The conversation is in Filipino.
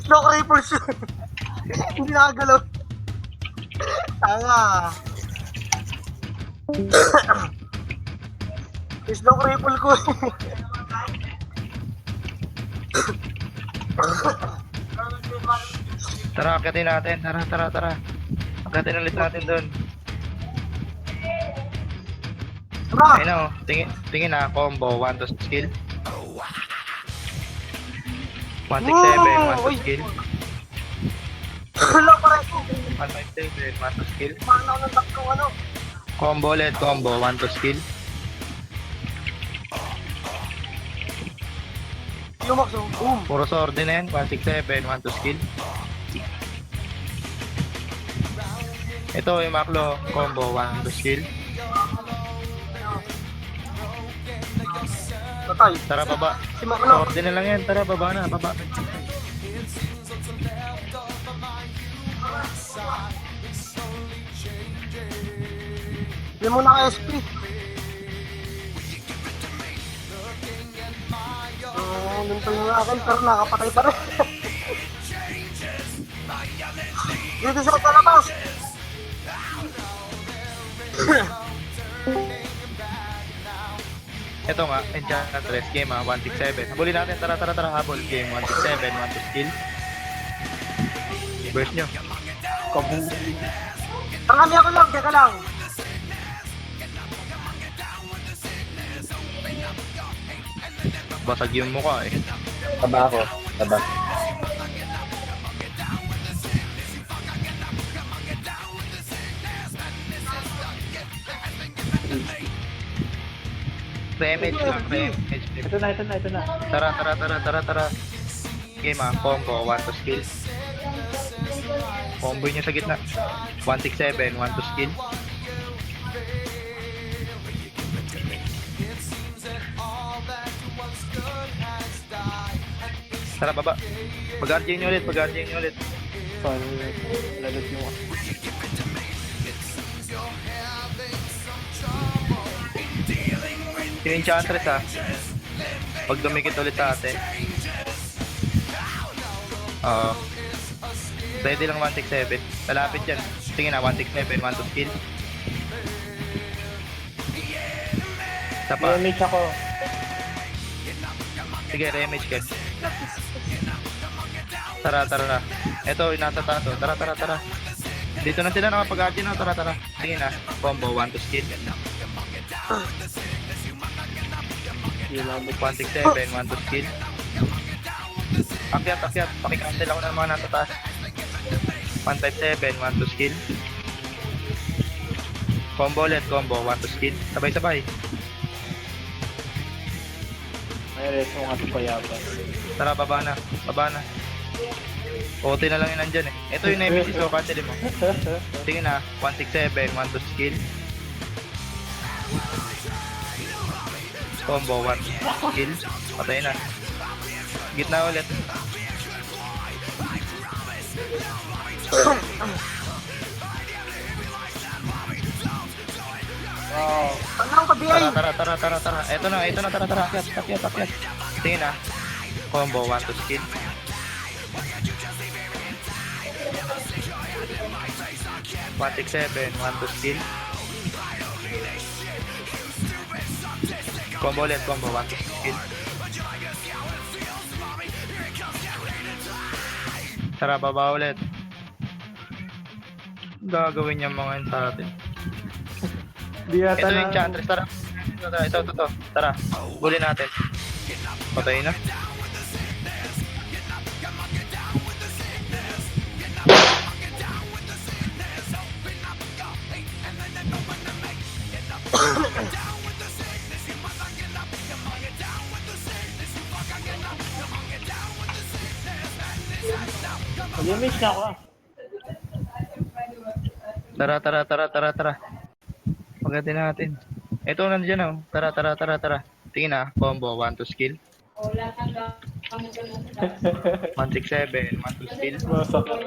Snow Creepers yun. Hindi nakagalaw. Tanga. Snow Creeper ko. Tara, akitin natin. Tara. Akitin ulit natin doon. Tara. Ayun na, oh. Tingin na, combo, 1 to skill. 167, 1 to skill. Wala pa rin. 157, 1 to skill. Paano ako ng tatlong ano? Combo ulit, combo, 1 to skill. Lumax oh. Boom. Puro sword din na yan, 167, 1 to skill. Ito yung Maklo, combo, 1 to skill. Patay. Tara, baba. Si Maklo. Sword din na lang yan, tara, baba na, baba. Hindi mo na SP. Ganito yung akin pero nakapatay pa rin. Dito sa palabas. Ito nga, Enchantress game 167. Habulin natin, tara, habol. Game 167, 1 to skill. Burst nyo. Marami ako lang, teka lang. Basag yung mukha eh. Taba ako. Taba. Remage lang, remage. Ito na. Tara. Game combo, 1 to skill. Combo nyo sa gitna. 167, 1 to skill. Tara, baba. Pag-RJ nyo ulit. Sorry. Lagot yung... Yung Enchantress pag dumikit ulit sa atin. Ready lang 167. Malapit yan. Tingin na, 167, 1 to skill. Isa pa. Damage ako. Sige, remage ka. Tara. Ito, yung nasa taas. Tara. Dito na sila nakapag-RJ na. Tara. Tingin na, combo, 1 to skill. 167, 1 to skill. Akyat. Pakikancel ako ng mga nasa taas. 157, 1 to skill. Combo ulit, 1 to skill. Sabay. May reso nga ito payaban. Tara, baba na. OT na lang yun nandyan eh. Ito yung Nemesis, so cancelin mo. Tingin na, 167, 1 to skill. Combo, 1 skill. Patay na. Gitna ulit. Wow. Tanong ka, BA. Tara. Ito na, tara. Akyat. Tingin na. Combo, 1 to skill. $167, 1 to skill. Combo ulit, 1 to skill. Tara, baba ulit. Gagawin niya mga yun sa atin. Di yata Ito na... yung Enchantress, tara. Ito. Tara, bulin natin. Patay na. Damage na ako Tara. Pagdating natin. Ito nandiyan oh. Tara. Tingin na, combo, 1 to skill. 167, 1 to skill. Masakit.